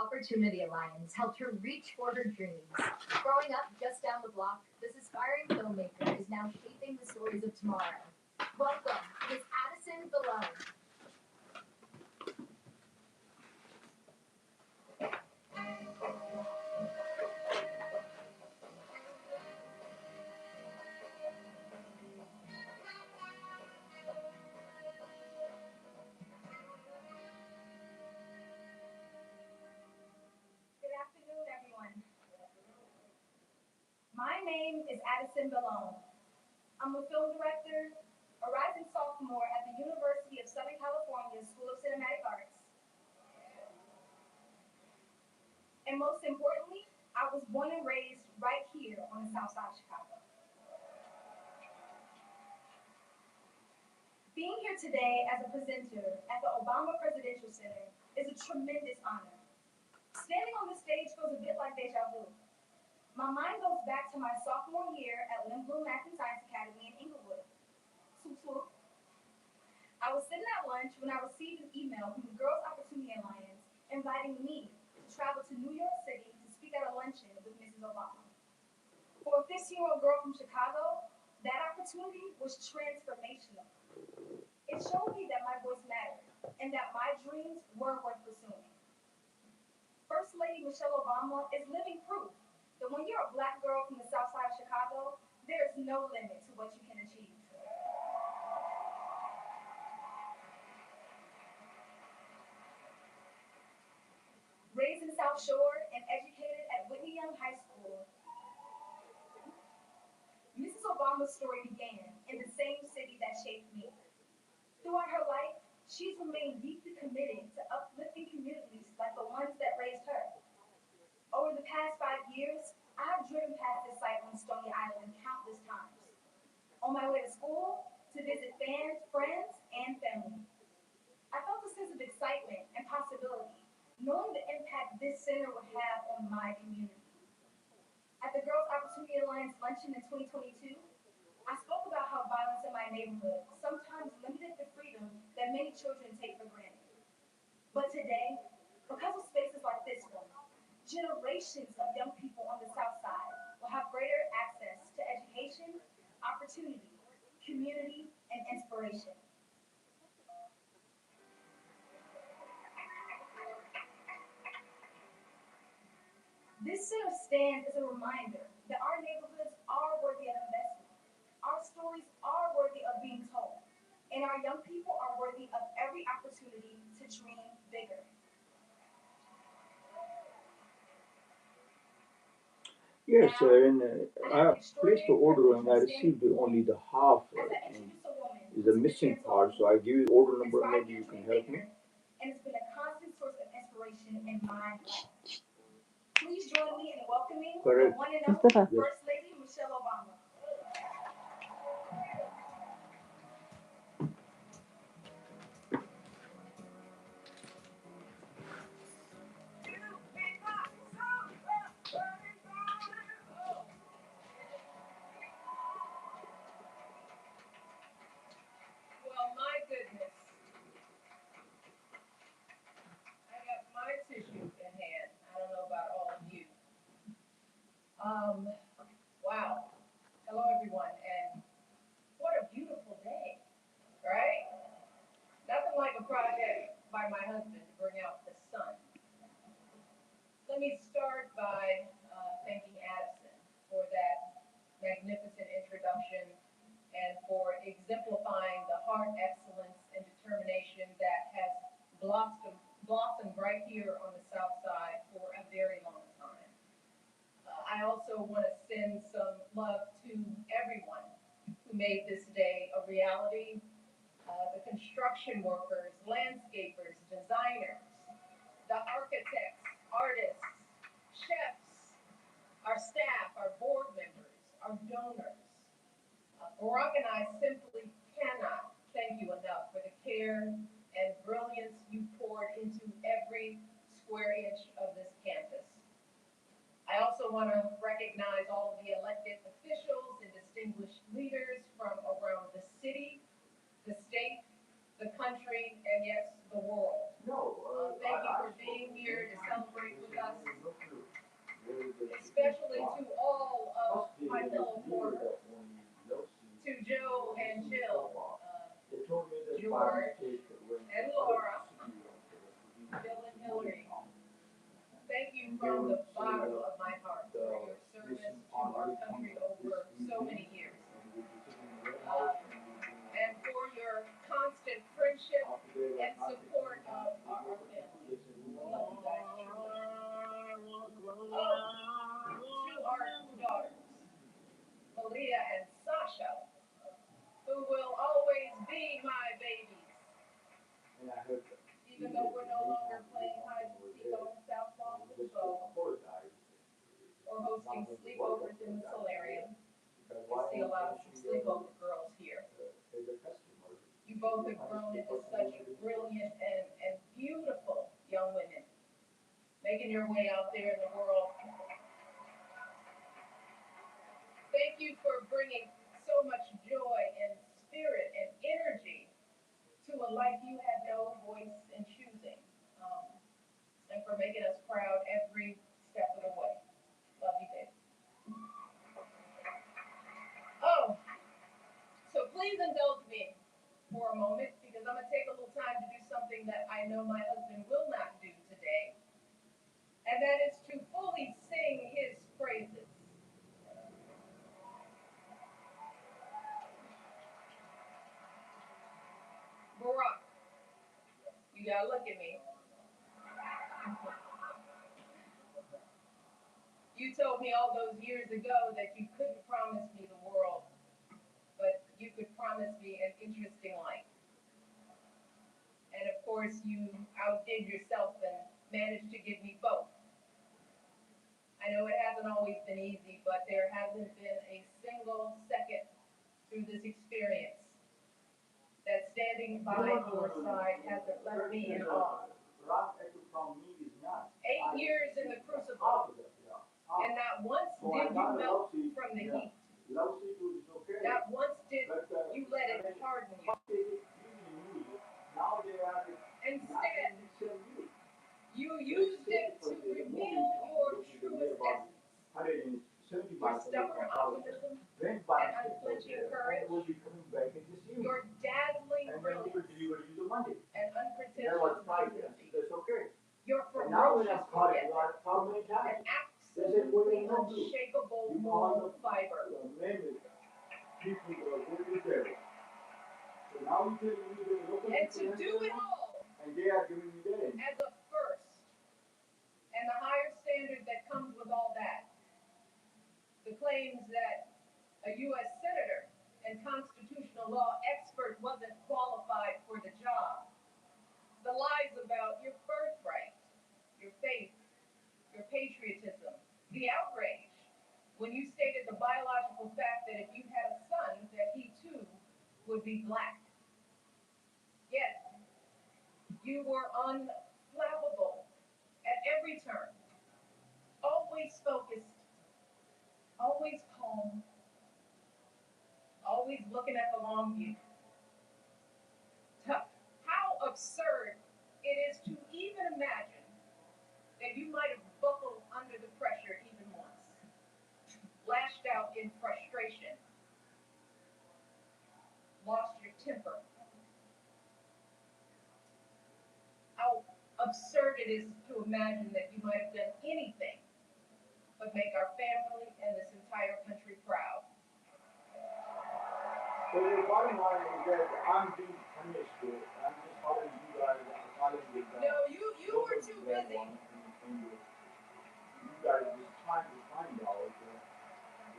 Opportunity Alliance helped her reach for her dreams. Growing up just down the block, this aspiring filmmaker is now shaping the stories of tomorrow. Welcome, Ms. Addison Below. Good afternoon, everyone. My name is Addison Below. I'm a film director, a rising sophomore at the University of Southern California School of Cinematic Arts. And most importantly, I was born and raised right here on the south side of Chicago. Being here today as a presenter at the Obama Presidential Center is a tremendous honor. Standing on the stage feels a bit like deja vu. My mind goes back to my sophomore year at Lindblom Math and Science Academy in Inglewood. Swoop, swoop. I was sitting at lunch when I received an email from the Girls Opportunity Alliance inviting me to travel to New York City to speak at a luncheon with Mrs. Obama. For a 15-year-old girl from Chicago, that opportunity was transformational. It showed me that my voice mattered and that my dreams were worth pursuing. First Lady Michelle Obama is living proof that when you're a Black girl from the south side of Chicago, there is no limit to what you can achieve. Raised in South Shore and educated at Whitney Young High School, Mrs. Obama's story began in the same city that shaped me. Throughout her life, she's remained deeply committed to uplifting communities like the ones that raised her. Over the past 5 years, I have driven past this site on Stony Island countless times. On my way to school, to visit fans, friends, and family. I felt a sense of excitement and possibility, knowing the impact this center would have on my community. At the Girls Opportunity Alliance luncheon in 2022, I spoke about how violence in my neighborhood sometimes limited the freedom that many children take for granted. But today, because of spaces like this one, generations of young people on the South Side will have greater access to education, opportunity, community, and inspiration. This center stands as a reminder that our neighborhoods are worthy of investment. Our stories are worthy of being told, and our young people are worthy of every opportunity to dream bigger. Yes, Now, I have I the placed the extraordinary order privilege and of I standing received before only you the half as I and introduce a woman is who the took a missing chance on part. So I me, give you the order number. inspired Maybe me you to can dream help me. bigger, and it's been a constant source of inspiration in my life. Please join me in welcoming the Correct. one and only Mustafa. Yes. First Lady Michelle Obama. Well, my goodness, I got my tissue in hand. I don't know about all of you. Um, wow. Hello, everyone, and what a beautiful day, right? Nothing like a project by my husband to bring out the sun. Let me start by thanking Addison for that magnificent introduction and for exemplifying the heart, excellence, and determination that has blossomed right here on the South Side for a very long time. I also want to send some love to everyone who made this day a reality. The construction workers, landscapers, designers, the architects, artists, chefs, our staff, our board members, our donors. Barack and I simply cannot thank you enough for the care and brilliance you poured into every square inch of this campus. I also want to recognize all of the elected officials and distinguished leaders from around the city, the state, the country, and yes, the world. Thank you for being here to celebrate with us, especially to all of my fellow porters, to Joe and Jill, George and Laura, Bill and Hillary. Thank you from the bottom of my heart for your service to our country over so many years. And for your constant friendship and support of our family. Love you guys truly. To our daughters, Malia and Sasha, who will always be my babies. Even though we're no longer playing hide and seek on Southpaw football or hosting sleepovers in the solarium. I see a lot of sleepover girls here. You both have grown into such brilliant and beautiful young women, making your way out there in the world. Thank you for bringing so much joy and spirit and energy to a life you had no voice in choosing, and for making us proud every step of the way. Love you, babe. Oh, so please indulge me for a moment because I'm going to take a little time to do something that I know my husband will not do today, and that is to fully sing his praises. Barack, you gotta look at me. You told me all those years ago that you couldn't promise me the world, but you could promise me an interesting life. And of course, you outdid yourself and managed to give me both. I know it hasn't always been easy, but there hasn't been a single second through this experience that standing by your side hasn't left me in awe. 8 years in the crucible, and not once did you melt from the heat. Not once did you let it harden you. Instead, you used it to reveal your truest essence. Your stubborn optimism and unflinching courage, your dazzling brilliance and unpretentious decency, your ferocious commitment and absolutely unshakable moral fiber. And to do it all as a first, and the higher standard that comes with all that, the claims that a U.S. senator and constitutional law expert wasn't qualified for the job, the lies about your birthright, your faith, your patriotism, the outrage when you stated the biological fact that if you had a son, that he too would be black. Yet, you were unflappable at every turn, always focused, always calm, always looking at the long view. Tough. How absurd it is to even imagine that you might have buckled under the pressure even once, lashed out in frustration, lost your temper. How absurd it is to imagine that you might have done anything but make our family and this entire country proud. So the bottom line is that I'm being punished here. I'm just following you guys. I'm following you guys. No, you were too busy. You guys just trying to find out,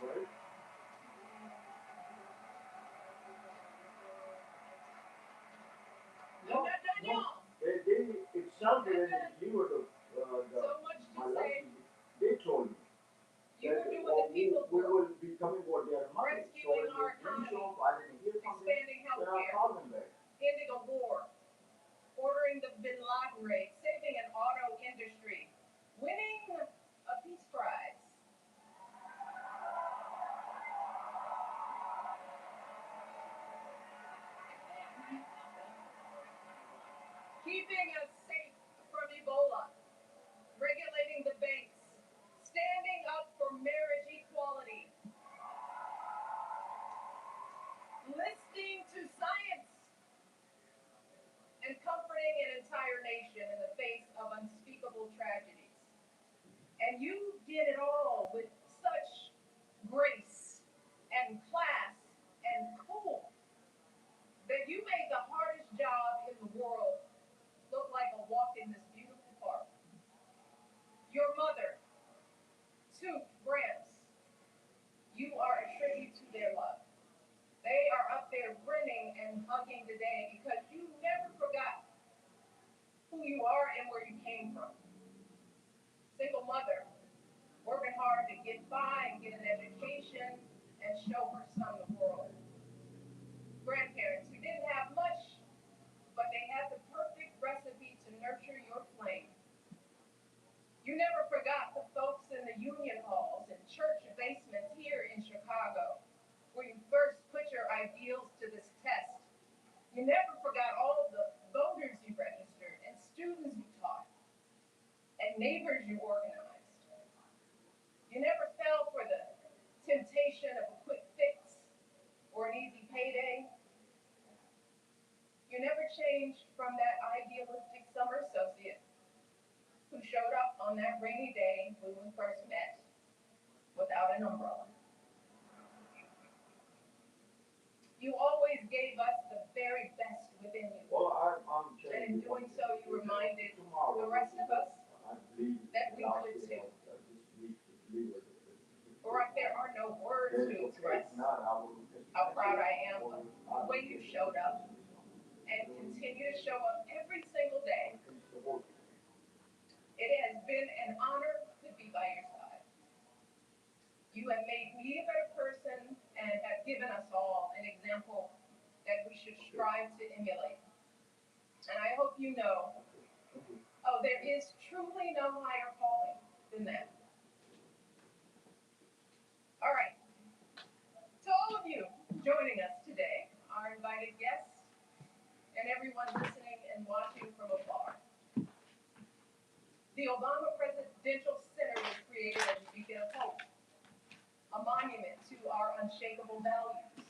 right? I'm not done, y'all. It sounded as if you were So much to my say. last, they told me. You were doing the people's we work, will be coming for their money. rescuing So our if they economy, show up, I didn't hear from them, expanding then I'll healthcare, call them back. ending a war, ordering the Bin Laden raid, saving an auto industry, winning a peace prize. Keeping us safe from Ebola, regulating did it all with such grace and class and cool that you made the hardest job in the world look like a walk in this beautiful park. Your mother, Toot Gramps, you are a tribute to their love. They are up there grinning and hugging today because you never forgot who you are and where you came from. Single mother, working hard to get by and get an education and show her son the world. Grandparents who didn't have much, but they had the perfect recipe to nurture your flame. You never forgot the folks in the union halls and church basements here in Chicago, where you first put your ideals to this test. You never forgot all the voters you registered and students you taught and neighbors you organized. You never fell for the temptation of a quick fix or an easy payday. You never changed from that idealistic summer associate who showed up on that rainy day when we first met without an umbrella. You always gave us the very best within you. Well, I'm And in doing so, you reminded the rest of us that we could too. For there are no words to express how proud I am of the way you showed up and continue to show up every single day. It has been an honor to be by your side. You have made me a better person and have given us all an example that we should strive to emulate. And I hope you know, there is truly no higher calling than that. All right. To all of you joining us today, our invited guests, and everyone listening and watching from afar. The Obama Presidential Center was created as a beacon of hope, a monument to our unshakable values,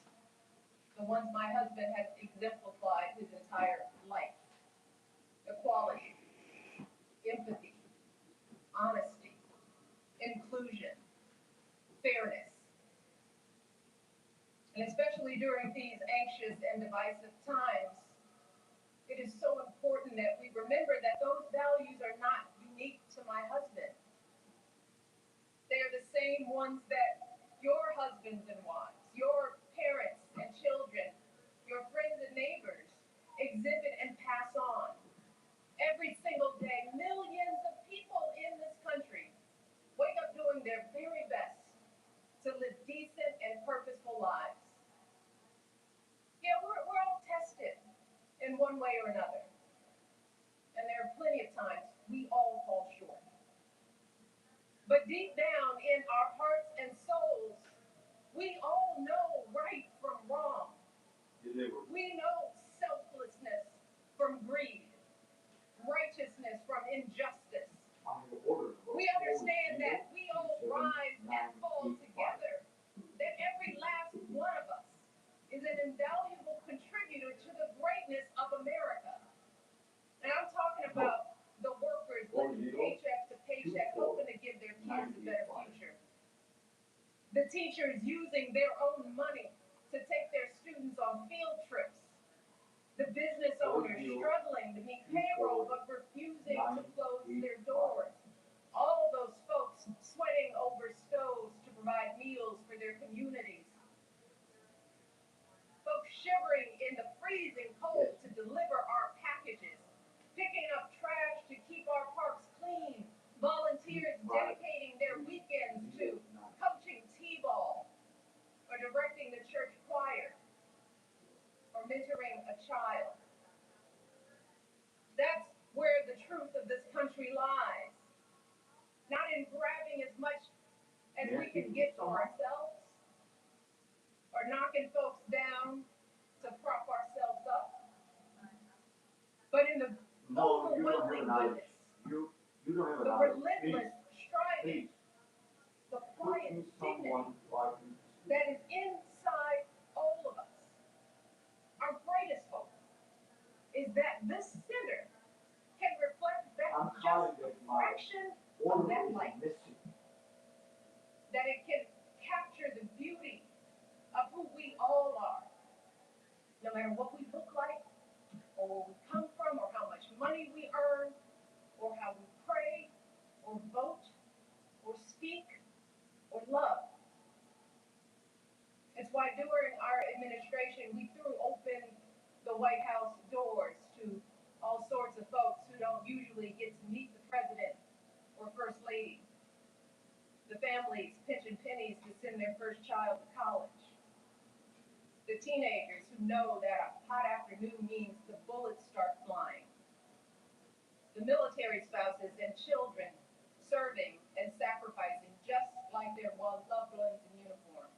the ones my husband has exemplified his entire life: equality, empathy, honesty, inclusion, fairness. And especially during these anxious and divisive times, it is so important that we remember that those values are not unique to my husband. They are the same ones that your husbands and wives, your parents and children, your friends and neighbors exhibit and pass on. Every single day, millions of people in this country wake up doing their very best to live decent and purposeful lives. Yeah, we're all tested in one way or another. And there are plenty of times we all fall short. But deep down in our hearts and souls, we all know right from wrong. We know selflessness from greed, righteousness from injustice. We understand that we all rise and fall together, that every last one of us is an invaluable contributor to the greatness of America. And I'm talking about the workers living paycheck to paycheck, hoping to give their kids a better future. The teachers using their own money to take their students on field trips. The business owners struggling to meet payroll but refusing to close their doors. All those folks sweating over stoves to provide meals for their communities. Folks shivering in the freezing cold to deliver our packages. Picking up trash to keep our parks clean. Volunteers dedicating their weekends to coaching t-ball or directing the church choir or mentoring a child. That's where the truth of this country lies. Not in grabbing as much as we can get for ourselves or knocking folks down to prop ourselves up, but in the overwhelming goodness, the relentless striving, the quiet dignity that is inside all of us. Our greatest hope is that this center can reflect that just a fraction of that light. no matter what we look like, or where we come from, or how much money we earn, or how we pray, or vote, or speak, or love. It's why during our administration, we threw open the White House doors to all sorts of folks who don't usually get to meet the president or first lady, the families pinching pennies to send their first child to college, the teenagers who know that a hot afternoon means the bullets start flying, the military spouses and children serving and sacrificing just like their loved ones in uniform,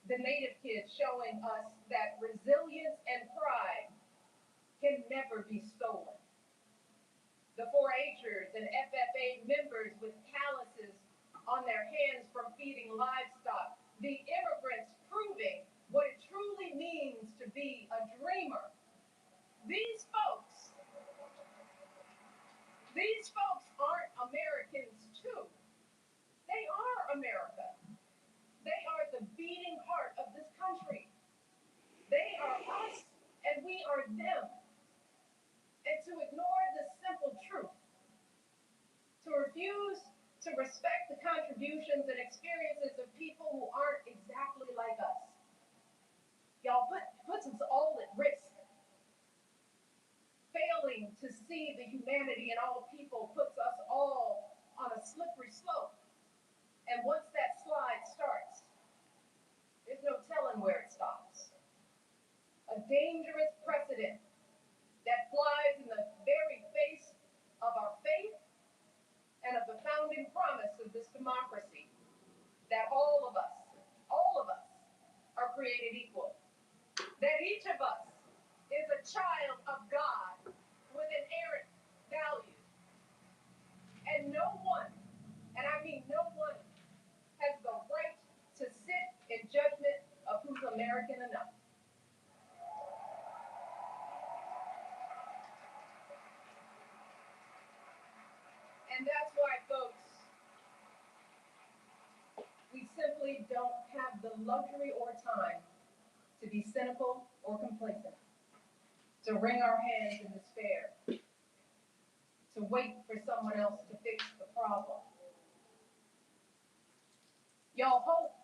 the Native kids showing us that resilience and pride can never be stolen, the 4-Hers and FFA members with calluses on their hands from feeding livestock, the immigrants proving what it truly means to be a dreamer. These folks, these folks aren't Americans too. They are America. They are the beating heart of this country. They are us and we are them. And to ignore the simple truth, to refuse to respect the contributions and experiences of people who aren't exactly like us, y'all puts us all at risk. Failing to see the humanity in all people puts us all on a slippery slope. And once that slide starts, there's no telling where it stops. A dangerous precedent that flies in the very face of our faith and of the founding promise of this democracy, that all of us, are created equal. That each of us is a child of God with inerrant values. And no one, and I mean no one, has the right to sit in judgment of who's American enough. And that's why, folks, we simply don't have the luxury or time to be cynical or complacent, to wring our hands in despair, to wait for someone else to fix the problem. Y'all, hope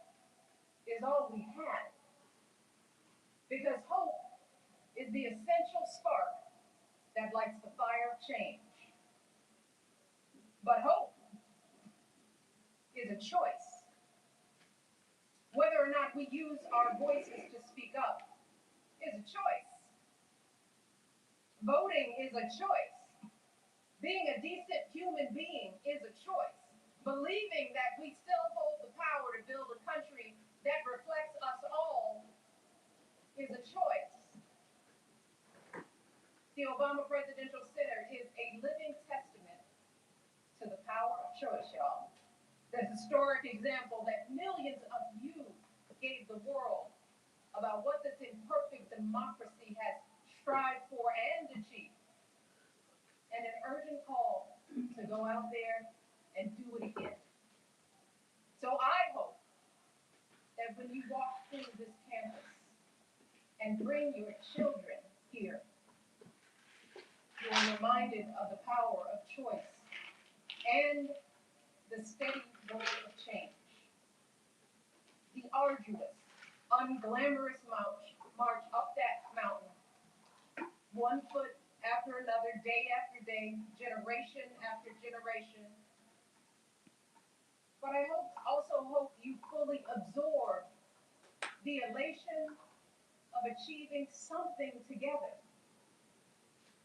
is all we have, because hope is the essential spark that lights the fire of change. But hope is a choice. Whether or not we use our voices to speak up is a choice. Voting is a choice. Being a decent human being is a choice. Believing that we still hold the power to build a country that reflects us all is a choice. The Obama Presidential Center is a living testament to the power of choice, y'all. The historic example that millions of you gave the world about what this imperfect democracy has strived for and achieved. And an urgent call to go out there and do it again. So I hope that when you walk through this campus and bring your children here, you are reminded of the power of choice and the steady roll of change. The arduous, unglamorous march up that mountain, one foot after another, day after day, generation after generation. But I also hope you fully absorb the elation of achieving something together.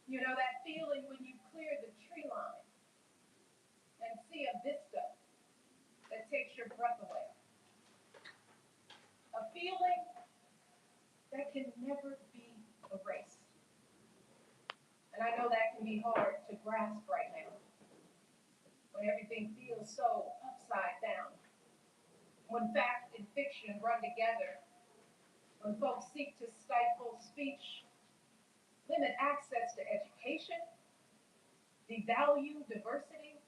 You know, that feeling when you clear the tree line and see a vista that takes your breath away. A feeling that can never be erased. And I know that can be hard to grasp right now, when everything feels so upside down, when fact and fiction run together, when folks seek to stifle speech, limit access to education, devalue diversity,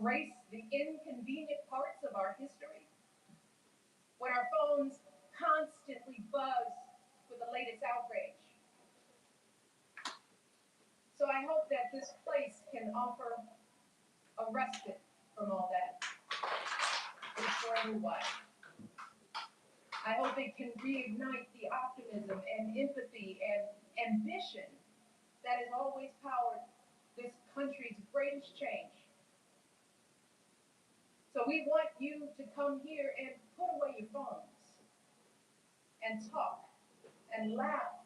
erase the inconvenient parts of our history, when our phones constantly buzz the latest outrage. So I hope that this place can offer a respite from all that. It's for everyone. I hope it can reignite the optimism and empathy and ambition that has always powered this country's greatest change. So we want you to come here and put away your phones and talk and laugh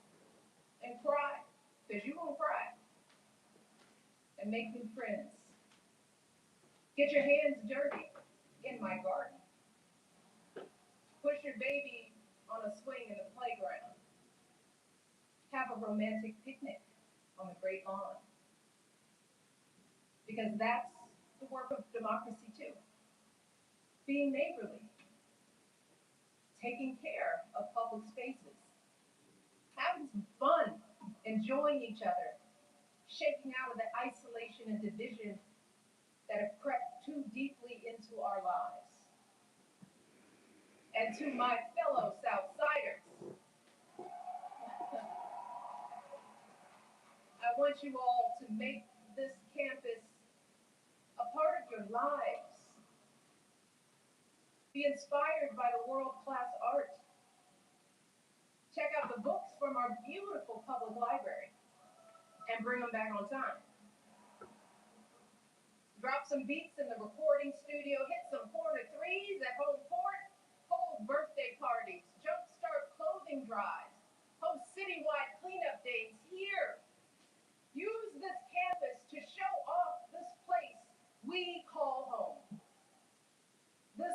and cry, because you're going to cry, and make new friends. Get your hands dirty in my garden. Push your baby on a swing in the playground. Have a romantic picnic on the great lawn. Because that's the work of democracy too. Being neighborly, taking care of public spaces, having some fun, enjoying each other, shaking out of the isolation and division that have crept too deeply into our lives. And to my fellow Southsiders, I want you all to make this campus a part of your lives. Be inspired by the world-class art. Check out the books from our beautiful public library and bring them back on time. Drop some beats in the recording studio, hit some corner threes at home court, hold birthday parties, jumpstart clothing drives, host citywide cleanup days here. Use this campus to show off this place we call home. This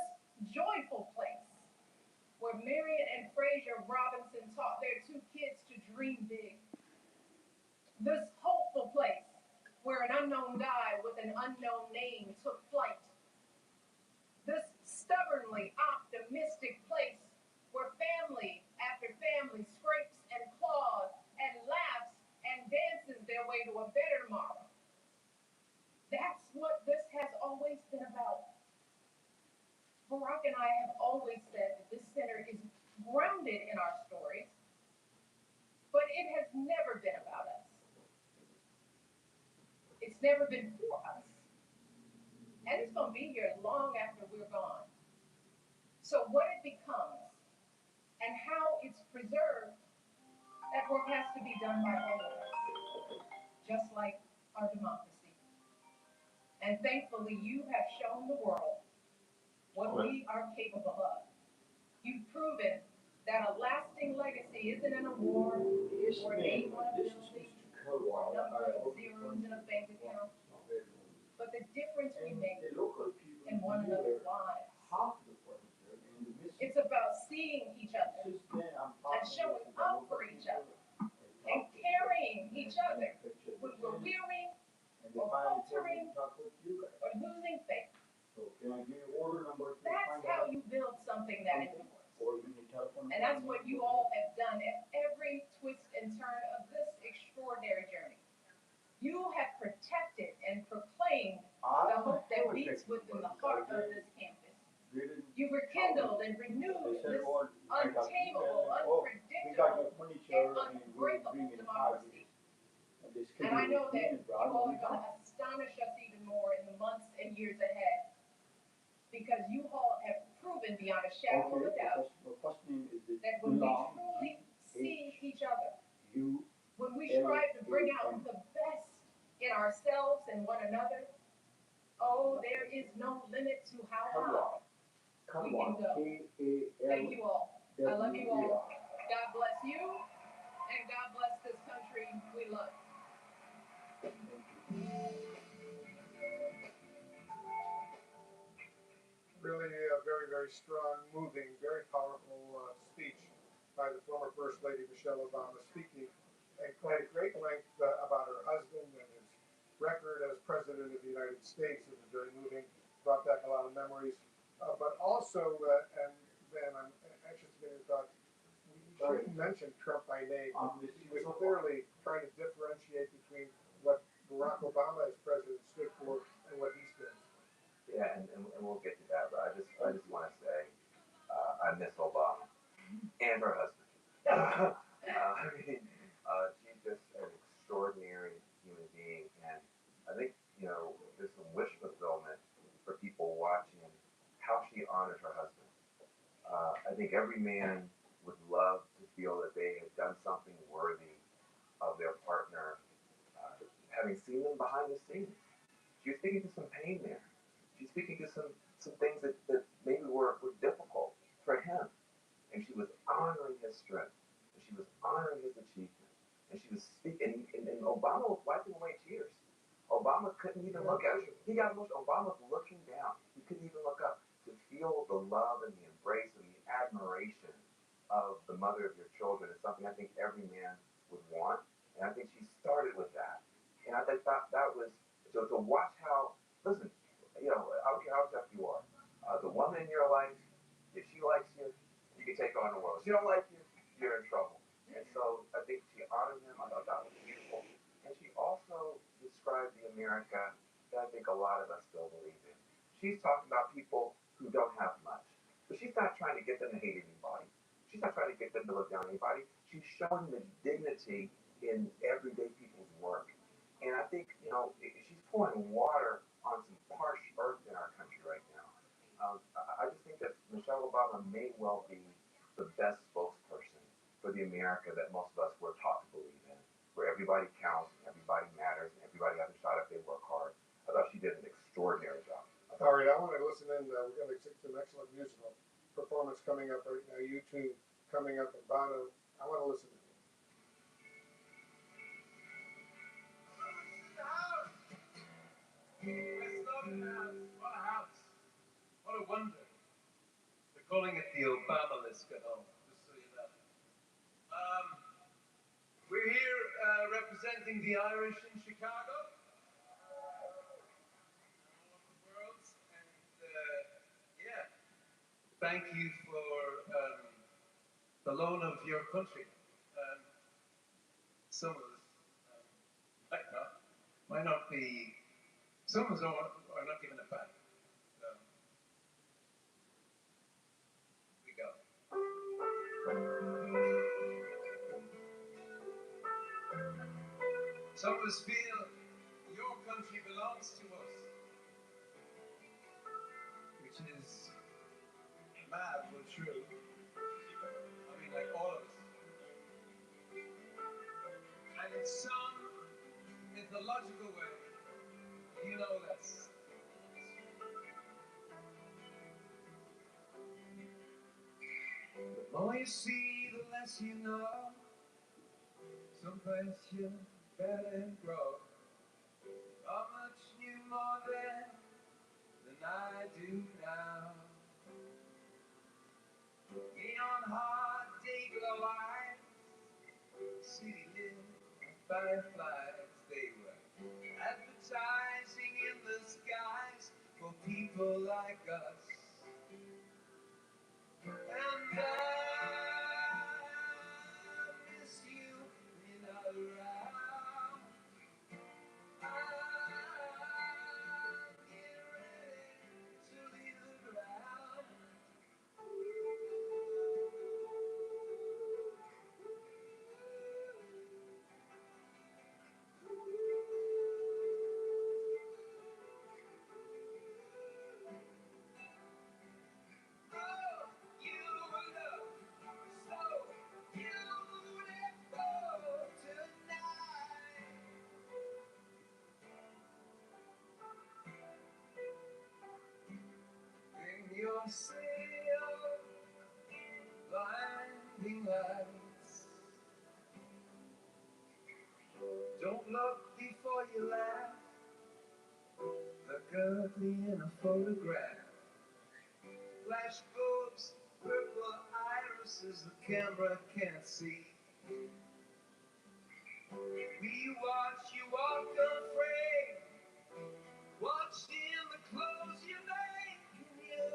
joyful place where Marion and Fraser Robinson taught their two kids to dream big. This hopeful place where an unknown guy with an unknown name took flight. This stubbornly optimistic place where family after family scrapes and claws and laughs and dances their way to a better tomorrow. That's what this has always been about. Barack and I have always said that this center is grounded in our stories, but it has never been about us. It's never been for us. And it's going to be here long after we're gone. So what it becomes and how it's preserved, that work has to be done by all of us, just like our democracy. And thankfully, you have shown the world what we are capable of. You've proven that a lasting legacy isn't an award or a name on a building or a number of zeros in a bank account, but the difference we make in one another's lives. It's about seeing each other and showing up for each other and carrying each other when we're weary or faltering or losing faith. That's how you build something that endures. And that's what you all have done at every twist and turn of this extraordinary journey. You have protected and proclaimed the hope that beats within the heart of this campus. You rekindled and renewed this untamable, unpredictable, and unbreakable democracy. And I know that you all are going to astonish us even more in the months and years ahead, because you all have proven beyond a shadow of a doubt that when we truly see each other, when we strive to bring out the best in ourselves and one another, oh, there is no limit to how high we can go. Thank you all. I love you all. God bless you, and God bless this country we love. Really a very, very strong, moving, very powerful speech by the former First Lady Michelle Obama, speaking at quite a great length about her husband and his record as President of the United States. It was very moving, brought back a lot of memories. But also, and then I'm anxious to get your thoughts, she didn't mention Trump by name. She was clearly trying to differentiate between what Barack Obama as president stood for and what he stood for. Yeah, and we'll get to that, but I just want to say I miss Obama and her husband. she honored her husband. I think every man would love to feel that they had done something worthy of their partner, having seen them behind the scenes. She was speaking to some pain there. She's speaking to some things that maybe were difficult for him. And she was honoring his strength. And she was honoring his achievement. And she was speaking, and Obama was wiping away tears. Obama couldn't even look at her. He got emotional. Obama was looking down. He couldn't even look up to feel the love and the embrace and the admiration of the mother of your children is something I think every man would want. And I think she started with that. And I think that was, so to watch how, listen, I don't care how tough you are. The woman in your life, if she likes you, you can take on the world. If she don't like you, you're in trouble. And so I think she honored him. I thought that was beautiful. And she also described the America that I think a lot of us still believe in. She's talking about people who don't have much. But she's not trying to get them to hate anybody. She's not trying to get them to look down on anybody. She's showing the dignity in everyday people's work. And I think, she's pouring water on some harsh earth in our country right now. I just think that Michelle Obama may well be the best spokesperson for the America that most of us were taught to believe in, where everybody counts, everybody matters, and everybody has a shot if they work hard. I thought she did an extraordinary job. All right, I want to listen in. We're going to see some excellent musical performance coming up right now. You two coming up in Bono. I want to listen to you. What a house. What a wonder. They're calling it the Obama list at home, just so you know. We're here representing the Irish in Chicago. World, and yeah, thank you for the loan of your country. Some of us might not be, some of us are not giving it back. So, here we go. Some of us feel your country belongs to us, which is mad but true. I mean, like all of us. And in some mythological way, you know less. The more you see, the less you know. Sometimes you better grow. How much you more than I do now. Neon hot day glow eyes, city lit fireflies, they were advertising in the skies for people like us. And I miss you when you're not around. I'm getting ready to leave the ground. Your sail, blinding lights. Don't look before you laugh. Look ugly in a photograph. Flash bulbs, purple irises the camera can't see. We watch you walk unafraid. Watch in the clothes you make. Can you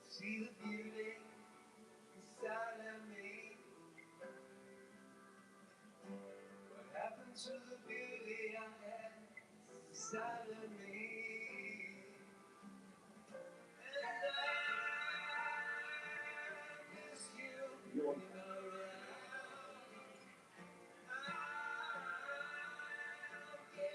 see the beauty inside of me? What happened to the beauty I had inside of me? And I miss you when you're not around. I'm getting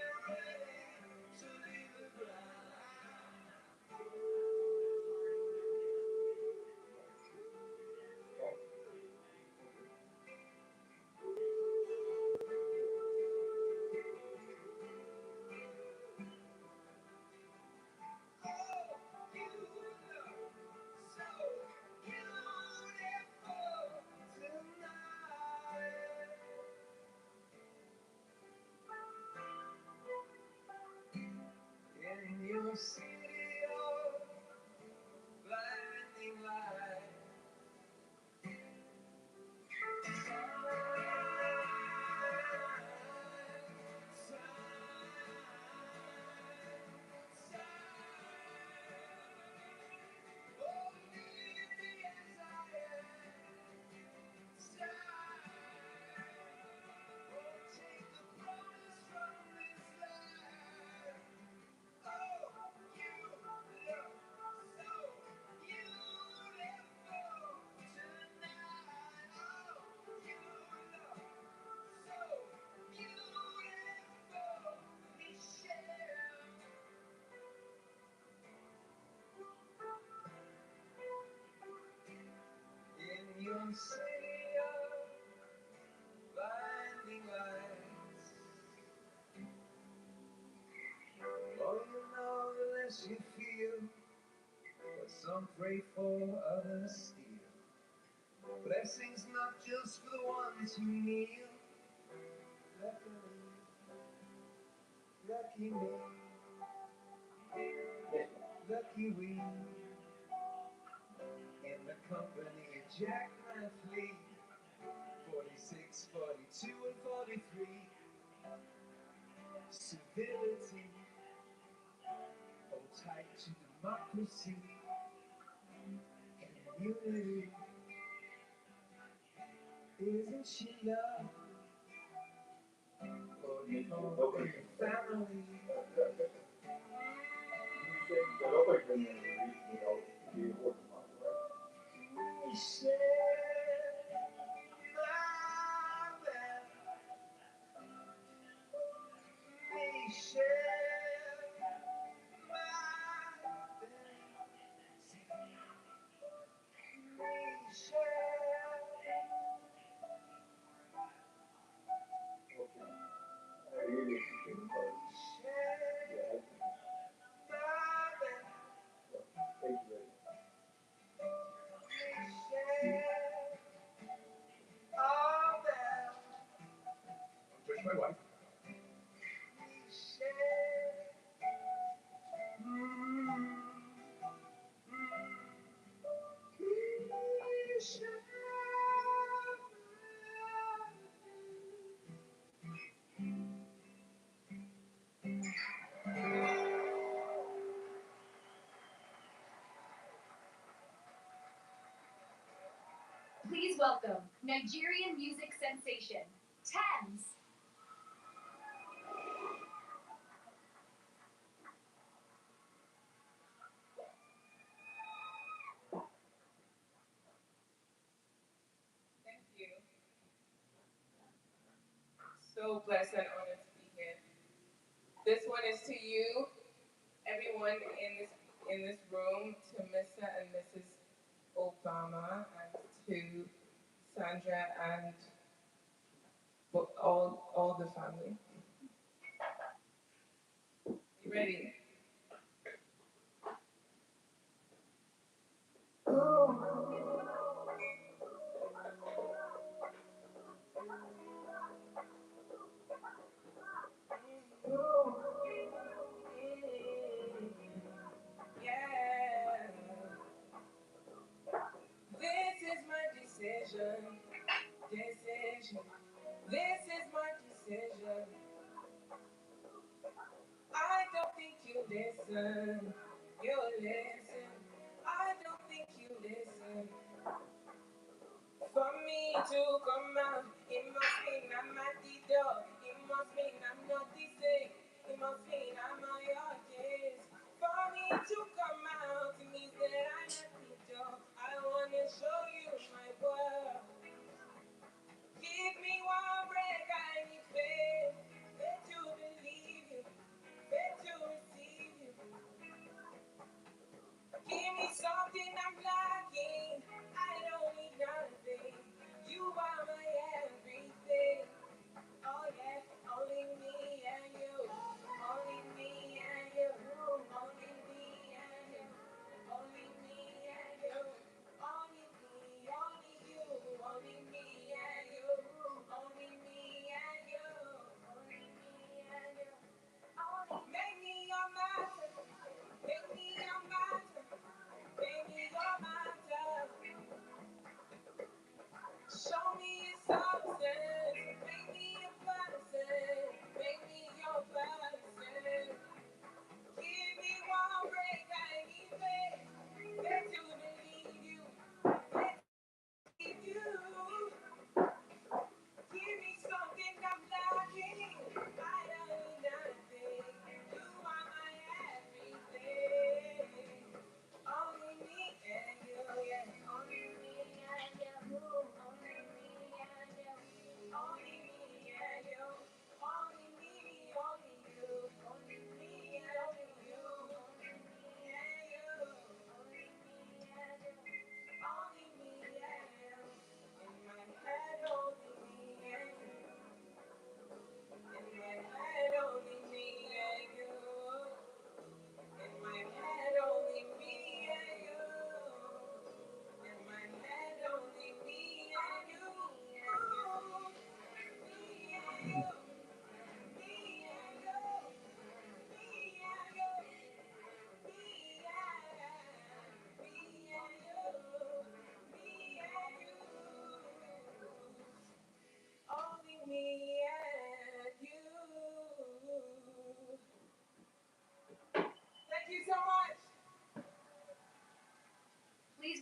some city of blinding lights. The more you know, the less you feel. What some pray for, others steal. Blessings not just for the ones who kneel. Lucky, lucky me, lucky we. In the company of Jack Mathley, 46, 42, and 43. Civility, hold tight to democracy. Community, isn't she love? For your home and your family. We share my bed. We share my bed. We share. My wife. Please welcome Nigerian music sensation, Thames. Thank you. So blessed and honored to be here. This one is to you, everyone in this room, to Mr. and Mrs. Obama, and to Sandra and all the family. You ready? Yeah. This is my decision. Decision. This is my decision. I don't think you listen. You listen. I don't think you listen. For me to come out, it must mean I'm at the door. It must mean I'm not the same. It must mean I'm on your case. For me to come out, it means that I'm at the door. I wanna show you my world. Give me one break, I need faith. Faith to believe you, faith to receive you. Give me something I'm lacking. I don't need nothing. You are my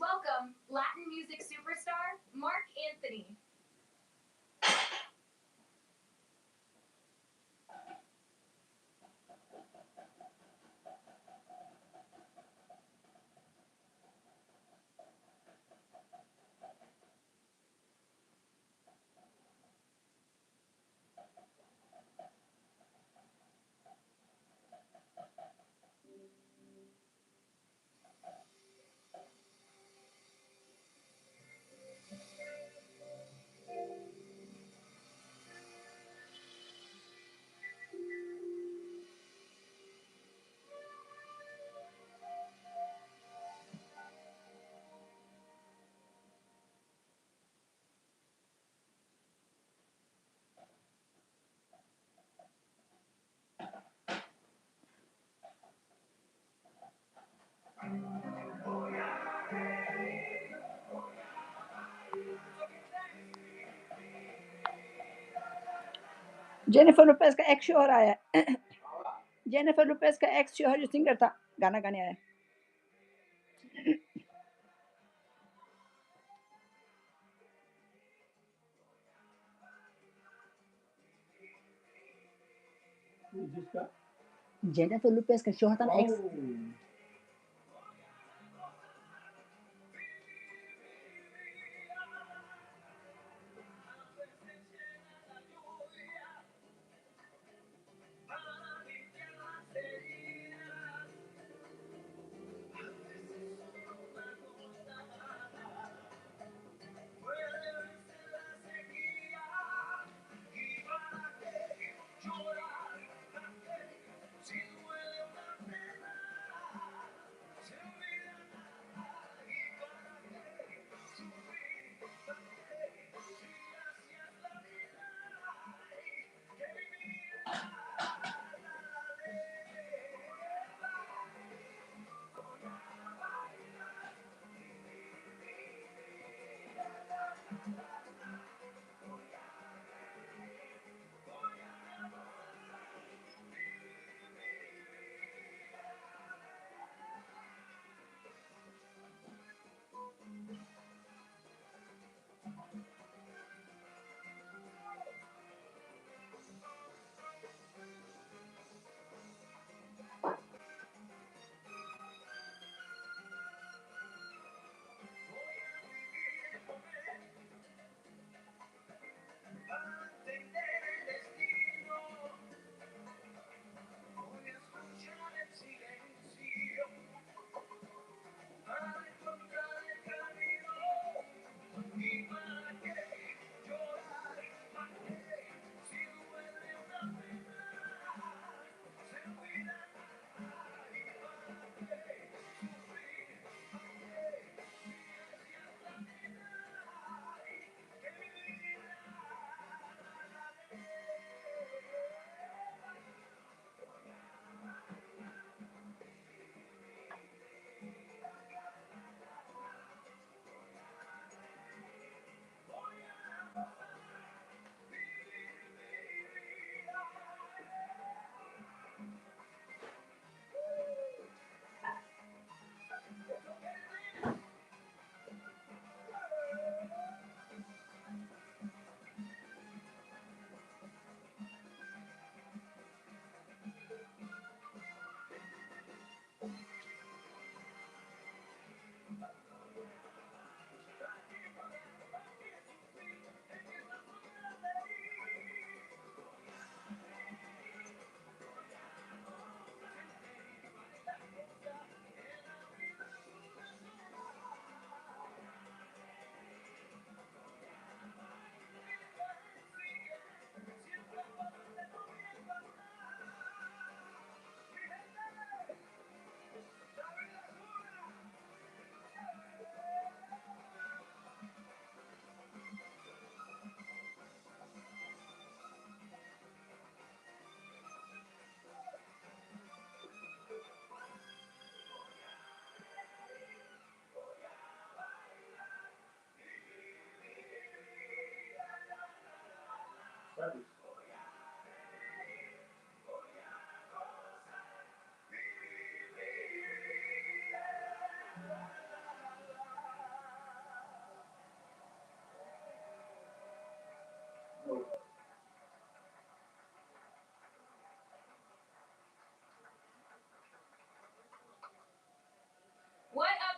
Welcome, Latin music superstar Mark Anthony. Jennifer Lopez का एक show हो रहा है Jennifer Lopez का x show है जो singer था गाना गाने आया जिसका जेनिफर लोपेज का शो था ना x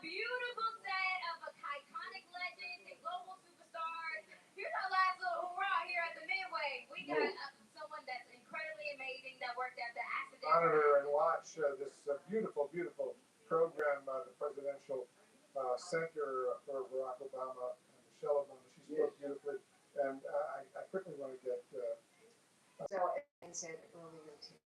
beautiful set of iconic legends and global superstars. Here's our last little hurrah here at the Midway. We got someone that's incredibly amazing that worked at the accident. Monitor and watch this beautiful, beautiful program, the Presidential Center for Barack Obama and Michelle Obama. She spoke beautifully. And I quickly want to get. So, I said earlier today.